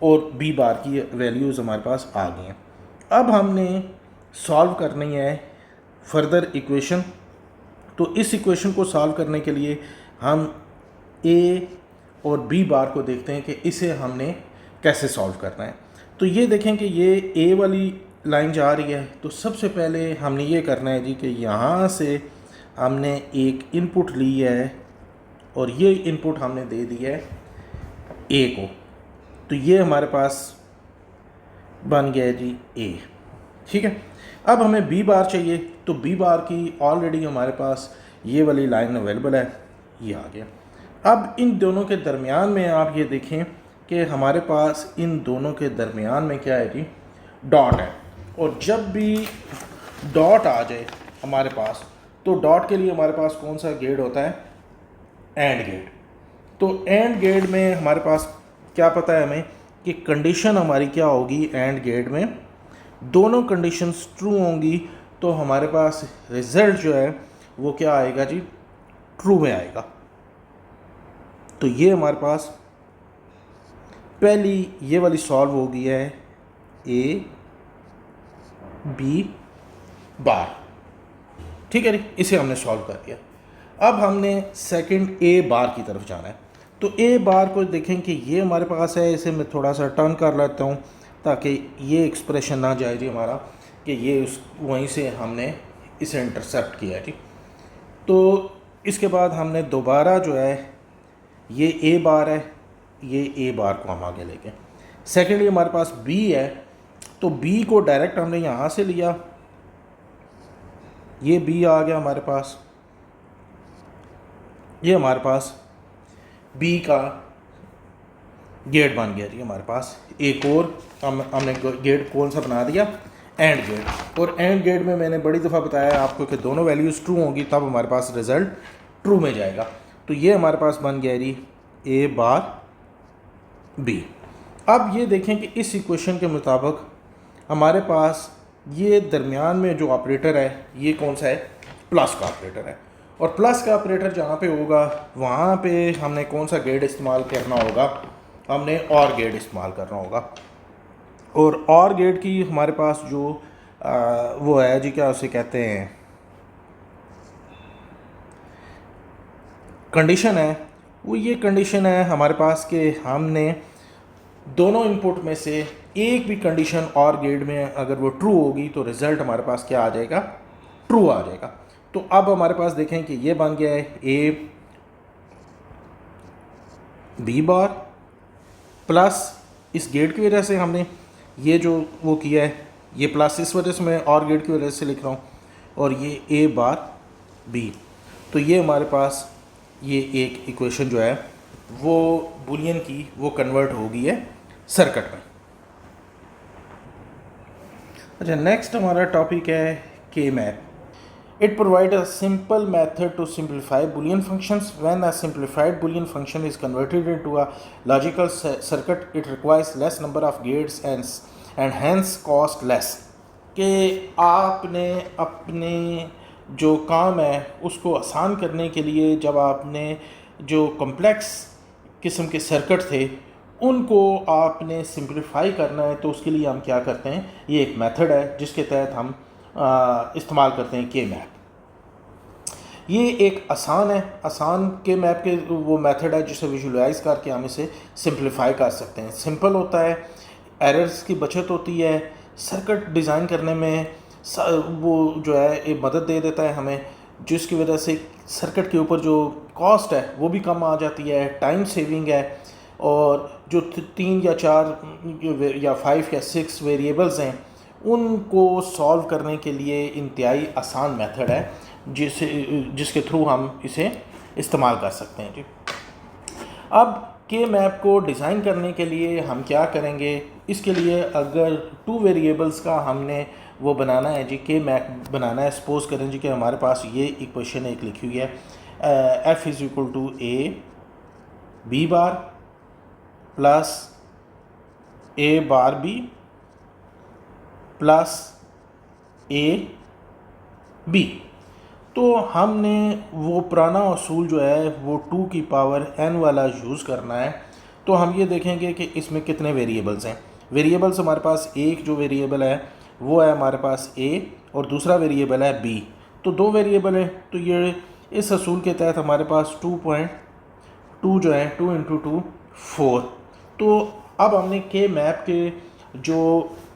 और बी बार की वैल्यूज़ हमारे पास आ गई हैं। अब हमने सॉल्व करनी है फर्दर इक्वेशन। तो इस इक्वेशन को सॉल्व करने के लिए हम ए और बी बार को देखते हैं कि इसे हमने कैसे सॉल्व करना है। तो ये देखें कि ये ए वाली लाइन जा रही है, तो सबसे पहले हमने ये करना है जी कि यहाँ से हमने एक इनपुट ली है और ये इनपुट हमने दे दी है ए को, तो ये हमारे पास बन गया है जी ए। ठीक है, अब हमें बी बार चाहिए, तो बी बार की ऑलरेडी हमारे पास ये वाली लाइन अवेलेबल है, ये आ गया। अब इन दोनों के दरमियान में आप ये देखें कि हमारे पास इन दोनों के दरमियान में क्या है जी, डॉट है, और जब भी डॉट आ जाए हमारे पास, तो डॉट के लिए हमारे पास कौन सा गेट होता है, एंड गेट। तो एंड गेट में हमारे पास क्या पता है हमें कि कंडीशन हमारी क्या होगी, एंड गेट में दोनों कंडीशंस ट्रू होंगी, तो हमारे पास रिज़ल्ट जो है वो क्या आएगा जी, ट्रू में आएगा। तो ये हमारे पास पहली ये वाली सॉल्व हो गई है ए बी बार। ठीक है जी, इसे हमने सॉल्व कर दिया। अब हमने सेकंड ए बार की तरफ जाना है। तो ए बार को देखें कि ये हमारे पास है, इसे मैं थोड़ा सा टर्न कर लेता हूँ ताकि ये एक्सप्रेशन ना जाए जी हमारा कि ये उस वहीं से हमने इसे इंटरसेप्ट किया है जी। तो इसके बाद हमने दोबारा जो है ये ए बार है, ये ए बार को हम आगे लेके सेकेंडली हमारे पास बी है, तो बी को डायरेक्ट हमने यहाँ से लिया, ये बी आ गया हमारे पास, ये हमारे पास बी का गेट बन गया जी हमारे पास। एक और हमने गेट कौन सा बना दिया, एंड गेट। और एंड गेट में मैंने बड़ी दफ़ा बताया आपको कि दोनों वैल्यूज़ ट्रू होंगी तब हमारे पास रिज़ल्ट ट्रू में जाएगा। तो ये हमारे पास बन गया जी ए बार बी। अब ये देखें कि इस इक्वेशन के मुताबिक हमारे पास ये दरमियान में जो ऑपरेटर है ये कौन सा है, प्लस का ऑपरेटर है। और प्लस का ऑपरेटर जहाँ पे होगा वहाँ पे हमने कौन सा गेट इस्तेमाल करना होगा, हमने और गेट इस्तेमाल करना होगा। और गेट की हमारे पास जो वो है जी, क्या उसे कहते हैं, कंडीशन है, वो ये कंडीशन है हमारे पास कि हमने दोनों इनपुट में से एक भी कंडीशन और गेट में अगर वो ट्रू होगी तो रिज़ल्ट हमारे पास क्या आ जाएगा, ट्रू आ जाएगा। तो अब हमारे पास देखें कि ये बन गया है ए बी बार प्लस इस गेट की वजह से हमने ये जो वो किया है, ये प्लस इस वजह से मैं और गेट की वजह से लिख रहा हूँ, और ये ए बार बी। तो ये हमारे पास ये एक इक्वेशन जो है वो बुलियन की वो कन्वर्ट हो गई है सर्किट में। अच्छा, नेक्स्ट हमारा टॉपिक है के map. It provides a simple method to simplify Boolean functions. When a simplified Boolean function is converted into a logical circuit, it requires less number of gates and hence cost less. कि आपने अपने जो काम है उसको आसान करने के लिए जब आपने जो कॉम्प्लेक्स किस्म के सर्किट थे उनको आपने सिंप्लीफाई करना है, तो उसके लिए हम क्या करते हैं, ये एक मेथड है जिसके तहत हम इस्तेमाल करते हैं के मैप। ये एक आसान के मैप के वो मेथड है जिसे विजुलाइज करके हम इसे सिंप्लीफाई कर सकते हैं। सिंपल होता है, एरर्स की बचत होती है, सर्किट डिज़ाइन करने में वो जो है ये मदद दे देता है हमें, जिसकी वजह से सर्किट के ऊपर जो कॉस्ट है वो भी कम आ जाती है, टाइम सेविंग है, और जो 3 या 4 या 5 या 6 वेरिएबल्स हैं उनको सॉल्व करने के लिए इंतहाई आसान मेथड है जिसके थ्रू हम इसे इस्तेमाल कर सकते हैं जी। अब के मैप को डिज़ाइन करने के लिए हम क्या करेंगे, इसके लिए अगर 2 वेरिएबल्स का हमने वो बनाना है जी, के मैप बनाना है। सपोज करें जी कि हमारे पास ये इक्वेशन एक लिखी हुई है, f is equal to A B bar plus A bar B plus A B. तो हमने वो पुराना असूल जो है वो 2 की पावर n वाला यूज़ करना है। तो हम ये देखेंगे कि इसमें कितने वेरिएबल्स हैं। वेरिएबल्स हमारे पास एक जो वेरिएबल है वो है हमारे पास a और दूसरा वेरिएबल है b। तो 2 वेरिएबल है, तो ये इस असूल के तहत हमारे पास 2.2 जो है 2 इंटू 2 4। तो अब हमने के मैप के जो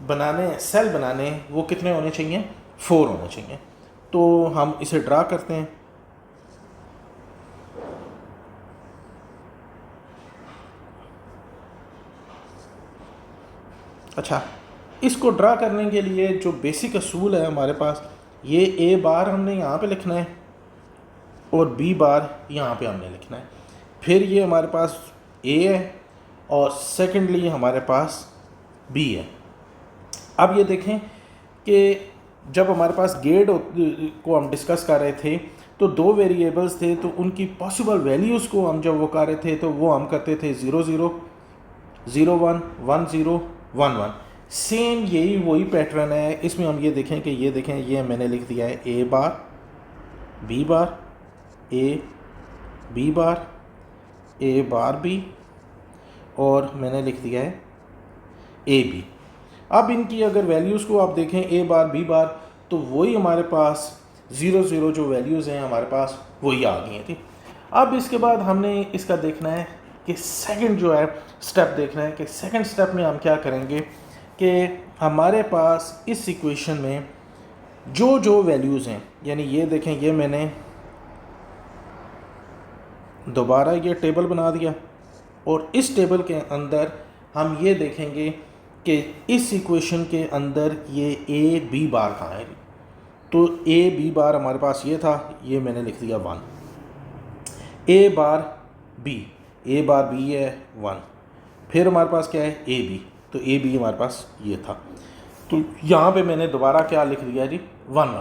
बनाने सेल बनाने वो कितने होने चाहिए, 4 होने चाहिए। तो हम इसे ड्रा करते हैं। अच्छा, इसको ड्रा करने के लिए जो बेसिक असूल है हमारे पास, ये ए बार हमने यहाँ पे लिखना है और बी बार यहाँ पे हमने लिखना है। फिर ये हमारे पास ए है और सेकेंडली हमारे पास बी है। अब ये देखें कि जब हमारे पास गेट को हम डिस्कस कर रहे थे तो 2 वेरिएबल्स थे, तो उनकी पॉसिबल वैल्यूज़ को हम जब वो कर रहे थे तो वो हम करते थे 0 0 0 1 1 0 1 1। सेम यही वही पैटर्न है। इसमें हम ये देखें कि ये देखें, ये मैंने लिख दिया है A bar B bar A B bar A bar B और मैंने लिख दिया है ए बी। अब इनकी अगर वैल्यूज़ को आप देखें ए बार बी बार, तो वही हमारे पास 0 0 जो वैल्यूज़ हैं हमारे पास वही आ गई हैं। ठीक, अब इसके बाद हमने इसका देखना है कि सेकंड जो है स्टेप देखना है कि सेकंड स्टेप में हम क्या करेंगे कि हमारे पास इस इक्वेशन में जो जो वैल्यूज़ हैं, यानी ये देखें, ये मैंने दोबारा ये टेबल बना दिया और इस टेबल के अंदर हम ये देखेंगे कि इस इक्वेशन के अंदर ये ए बी बार कहाँ है। तो ए बी बार हमारे पास ये था, ये मैंने लिख दिया 1। ए बार बी है 1, फिर हमारे पास क्या है ए बी, तो ए बी हमारे पास ये था। तो यहाँ पे मैंने दोबारा क्या लिख दिया जी 1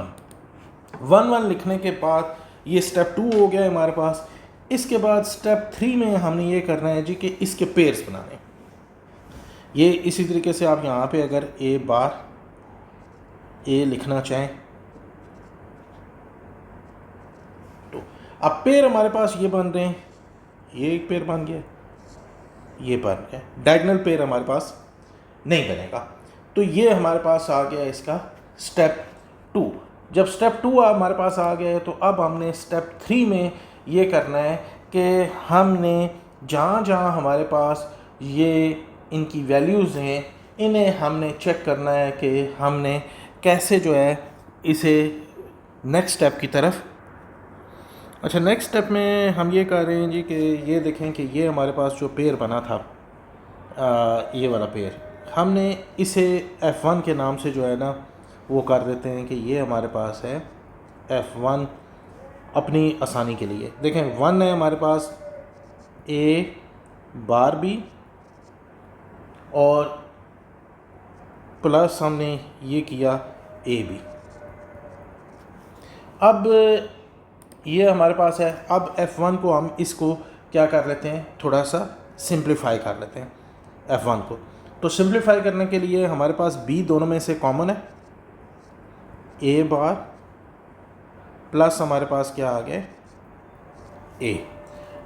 1 लिखने के बाद ये स्टेप 2 हो गया हमारे पास। इसके बाद स्टेप 3 में हमने ये करना है जी कि इसके पेयर्स बनाने। ये इसी तरीके से आप यहाँ पे अगर ए बार ए लिखना चाहें तो अब पेयर हमारे पास ये बन रहे हैं, ये एक पेयर बन गया, ये बन गया, डायगोनल पेयर हमारे पास नहीं बनेगा। तो ये हमारे पास आ गया इसका स्टेप 2। जब स्टेप 2 हमारे पास आ गया है तो अब हमने स्टेप 3 में ये करना है कि हमने जहाँ जहाँ हमारे पास ये इनकी वैल्यूज़ हैं इन्हें हमने चेक करना है कि हमने कैसे जो है इसे नेक्स्ट स्टेप की तरफ। अच्छा, नेक्स्ट स्टेप में हम ये कर रहे हैं जी कि ये देखें कि ये हमारे पास जो पेयर बना था ये वाला पेयर, हमने इसे F1 के नाम से जो है ना वो कर देते हैं कि ये हमारे पास है F1 अपनी आसानी के लिए। देखें 1 है हमारे पास ए बार बी और प्लस हमने ये किया ए बी। अब ये हमारे पास है। अब F1 को हम इसको क्या कर लेते हैं, थोड़ा सा सिंप्लीफाई कर लेते हैं F1 को। तो सिंप्लीफाई करने के लिए हमारे पास बी दोनों में से कॉमन है, ए बार प्लस हमारे पास क्या आ गया ए।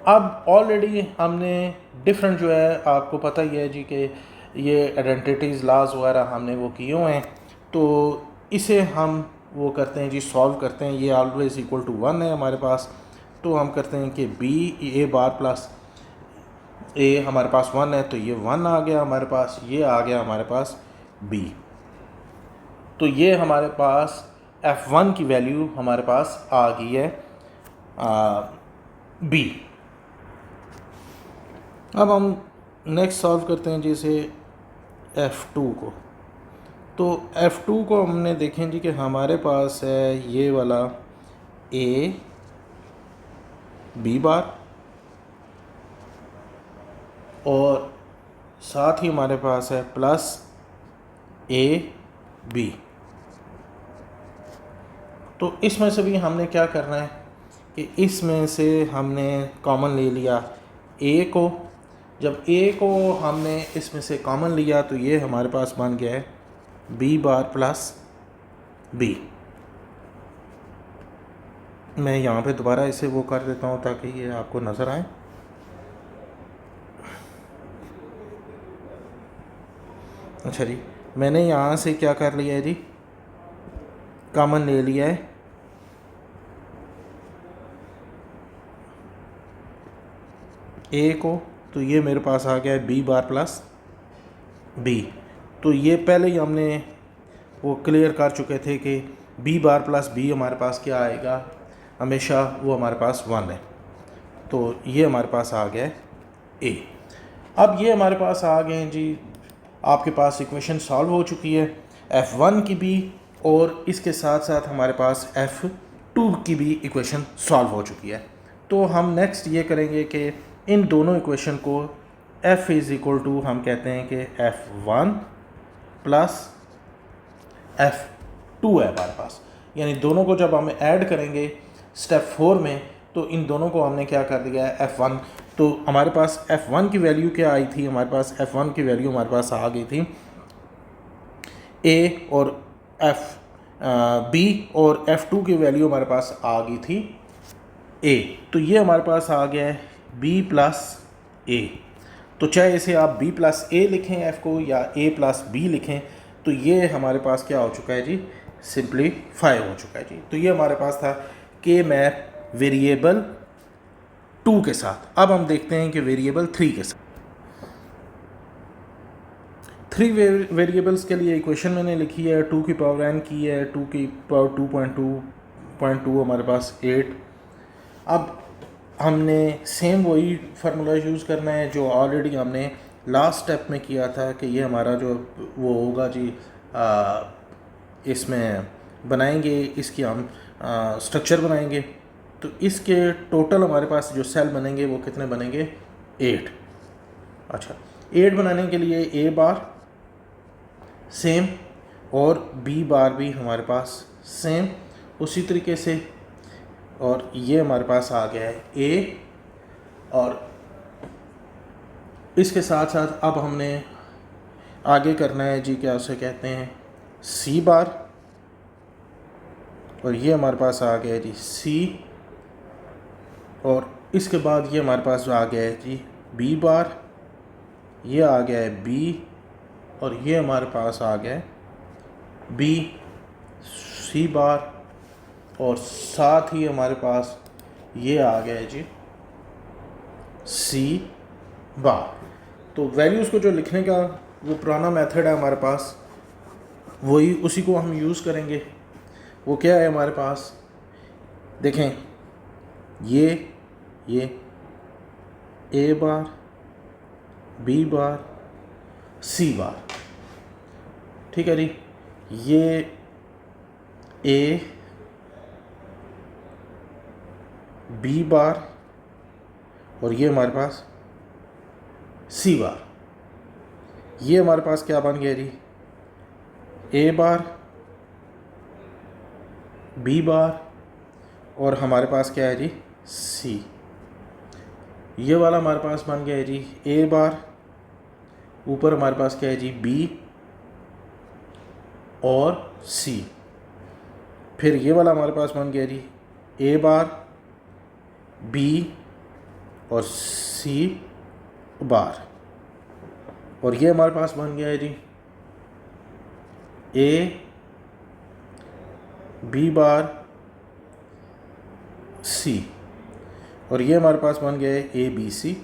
अब ऑलरेडी हमने डिफरेंट जो है आपको पता ही है जी कि ये आइडेंटिटीज़ लाज वगैरह हमने वो किए हुए हैं। तो इसे हम वो करते हैं जी, सॉल्व करते हैं। ये ऑलवेज इक्वल टू 1 है हमारे पास, तो हम करते हैं कि बी ए बार प्लस ए हमारे पास 1 है, तो ये 1 आ गया हमारे पास, ये आ गया हमारे पास बी। तो ये हमारे पास F1 की वैल्यू हमारे पास आ गई है बी। अब हम नेक्स्ट सॉल्व करते हैं जैसे F2 को। तो F2 को हमने देखें जी कि हमारे पास है ये वाला ए बी बार और साथ ही हमारे पास है प्लस ए बी। तो इसमें से भी हमने क्या करना है कि इसमें से हमने कॉमन ले लिया ए को। जब ए को हमने इसमें से कॉमन लिया तो ये हमारे पास बन गया है बी बार प्लस बी। मैं यहाँ पे दोबारा इसे वो कर देता हूँ ताकि ये आपको नज़र आए। अच्छा जी, मैंने यहाँ से क्या कर लिया है जी, कॉमन ले लिया है ए को, तो ये मेरे पास आ गया है बी बार प्लस बी। तो ये पहले ही हमने वो क्लियर कर चुके थे कि बी बार प्लस बी हमारे पास क्या आएगा, हमेशा वो हमारे पास 1 है। तो ये हमारे पास आ गया है ए। अब ये हमारे पास आ गए हैं जी, आपके पास इक्वेशन सॉल्व हो चुकी है F1 की भी, और इसके साथ साथ हमारे पास F2 की भी इक्वेशन सॉल्व हो चुकी है। तो हम नेक्स्ट ये करेंगे कि इन दोनों इक्वेशन को F इज़ इक्वल टू हम कहते हैं कि F1 प्लस F2 है हमारे पास, यानी दोनों को जब हम ऐड करेंगे स्टेप 4 में तो इन दोनों को हमने क्या कर दिया है F1। तो हमारे पास F1 की वैल्यू क्या आई थी, हमारे पास F1 की वैल्यू हमारे पास आ गई थी A, और B और F2 की वैल्यू हमारे पास आ गई थी A। तो ये हमारे पास आ गया है B प्लस A। तो चाहे इसे आप B प्लस A लिखें F को या A प्लस B लिखें, तो ये हमारे पास क्या हो चुका है जी, सिंप्लीफाई हो चुका है जी। तो ये हमारे पास था के मैप वेरिएबल 2 के साथ। अब हम देखते हैं कि वेरिएबल 3 के साथ। 3 वेरिएबल्स के लिए इक्वेशन मैंने लिखी है, 2 की पावर n की है, 2 की पावर 2.2 हमारे पास 8। अब हमने सेम वही फार्मूला यूज़ करना है जो ऑलरेडी हमने लास्ट स्टेप में किया था, कि ये हमारा जो वो होगा जी इसमें बनाएंगे, इसकी हम स्ट्रक्चर बनाएंगे। तो इसके टोटल हमारे पास जो सेल बनेंगे वो कितने बनेंगे, 8। अच्छा, 8 बनाने के लिए ए बार सेम और बी बार भी हमारे पास सेम उसी तरीके से, और ये हमारे पास आ गया है ए। और इसके साथ साथ अब हमने आगे करना है जी, क्या उसे कहते हैं, सी बार। और ये हमारे पास आ गया है जी सी। और इसके बाद ये हमारे पास जो आ गया है जी बी बार, ये आ गया है बी। और ये हमारे पास आ गया है बी सी बार। और साथ ही हमारे पास ये आ गया है जी सी बार। तो वैल्यूज़ को जो लिखने का वो पुराना मेथड है हमारे पास, वही उसी को हम यूज़ करेंगे। वो क्या है हमारे पास, देखें, ये ए बार बी बार सी बार, ठीक है जी। ये ए बी बार और ये हमारे पास सी बार। ये हमारे पास क्या बन गया जी, ए बार बी बार और हमारे पास क्या है जी सी। ये वाला हमारे पास बन गया है जी ए बार, ऊपर हमारे पास क्या है जी बी और सी। फिर ये वाला हमारे पास बन गया जी ए बार बी और सी बार। और ये हमारे पास बन गया है जी ए बी बार सी। और ये हमारे पास बन गया है ए बी सी।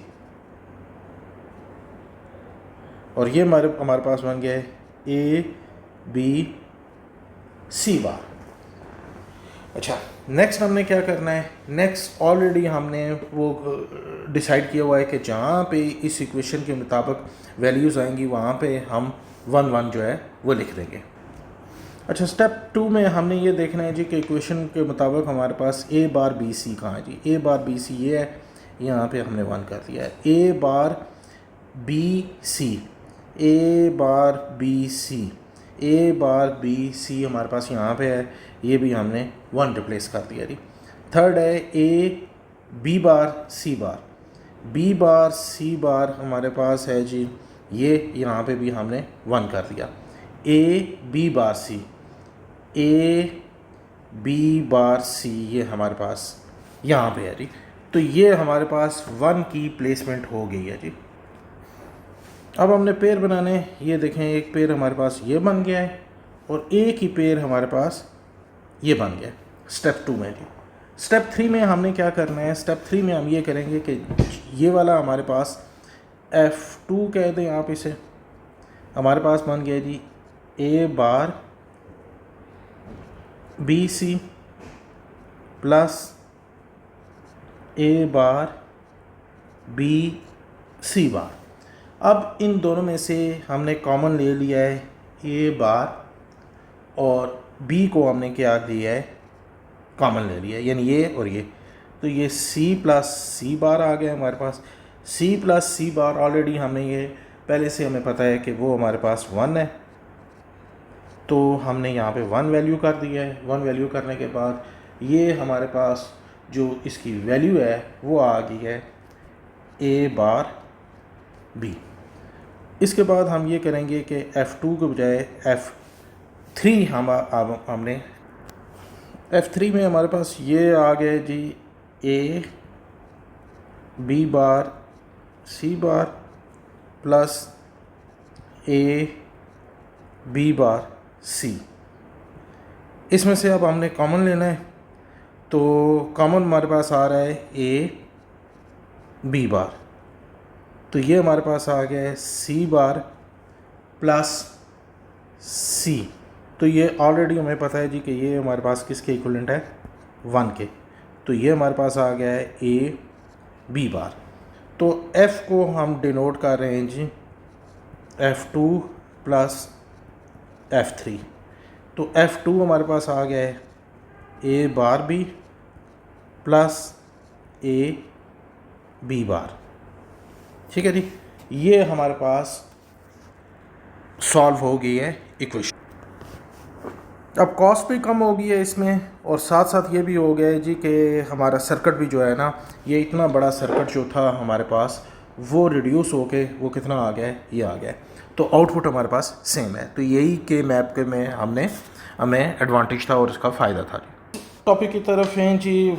और ये हमारे पास बन गया है ए बी सी बार। अच्छा, नेक्स्ट हमने क्या करना है, नेक्स्ट ऑलरेडी हमने वो डिसाइड किया हुआ है कि जहाँ पे इस इक्वेशन के मुताबिक वैल्यूज़ आएंगी वहाँ पे हम 1 जो है वो लिख देंगे। अच्छा, स्टेप 2 में हमने ये देखना है जी कि इक्वेशन के मुताबिक हमारे पास ए बार बी सी कहाँ है जी। ए बार बी सी ये है, यहाँ पे हमने 1 कर दिया है। A bar B C, A bar B C, A bar B C हमारे पास यहाँ पे है, ये भी हमने 1 रिप्लेस कर दिया जी। थर्ड है ए बी बार सी बार, बी बार सी बार हमारे पास है जी, ये यहाँ पे भी हमने 1 कर दिया। ए बी बार सी, ए बी बार सी ये हमारे पास यहाँ पे है जी। तो ये हमारे पास 1 की प्लेसमेंट हो गई है जी। अब हमने पेयर बनाने, ये देखें, एक पेयर हमारे पास ये बन गया है और एक ही पेयर हमारे पास ये बन गया स्टेप 2 में जी। स्टेप 3 में हमने क्या करना है, स्टेप 3 में हम ये करेंगे कि ये वाला हमारे पास F2 कह दें आप इसे, हमारे पास बन गया जी ए bar B C plus A bar B C बार। अब इन दोनों में से हमने कॉमन ले लिया है ए बार और बी को हमने क्या लिया है, कॉमन ले लिया है, यानी ये और ये। तो ये सी प्लस सी बार आ गया हमारे पास। सी प्लस सी बार ऑलरेडी हमने ये पहले से हमें पता है कि वो हमारे पास 1 है, तो हमने यहाँ पे 1 वैल्यू कर दिया है। 1 वैल्यू करने के बाद ये हमारे पास जो इसकी वैल्यू है वो आ गई है ए बार बी। इसके बाद हम ये करेंगे कि F2 के बजाय F3 हमने F3 में हमारे पास ये आ गए जी A B bar C bar plus A B bar C. इसमें से अब हमने कॉमन लेना है, तो कॉमन हमारे पास आ रहा है ए बी बार, तो ये हमारे पास आ गया है सी बार प्लस सी। तो ये ऑलरेडी हमें पता है जी कि ये हमारे पास किसके इक्विवेलेंट है, 1 के। तो ये हमारे पास आ गया है ए बी बार। तो F को हम डिनोट कर रहे हैं जी F2 प्लस F3। तो F2 हमारे पास आ गया है A bar B plus A B bar. ठीक है जी, ये हमारे पास सॉल्व हो गई है इक्वेशन। अब कॉस्ट भी कम हो गई है इसमें, और साथ साथ ये भी हो गया है जी कि हमारा सर्किट भी जो है ना, ये इतना बड़ा सर्किट जो था हमारे पास वो रिड्यूस होके वो कितना आ गया है, ये आ गया है। तो आउटपुट हमारे पास सेम है। तो यही के मैप के में हमें एडवांटेज था और इसका फ़ायदा था। टॉपिक की तरफ हैं जी,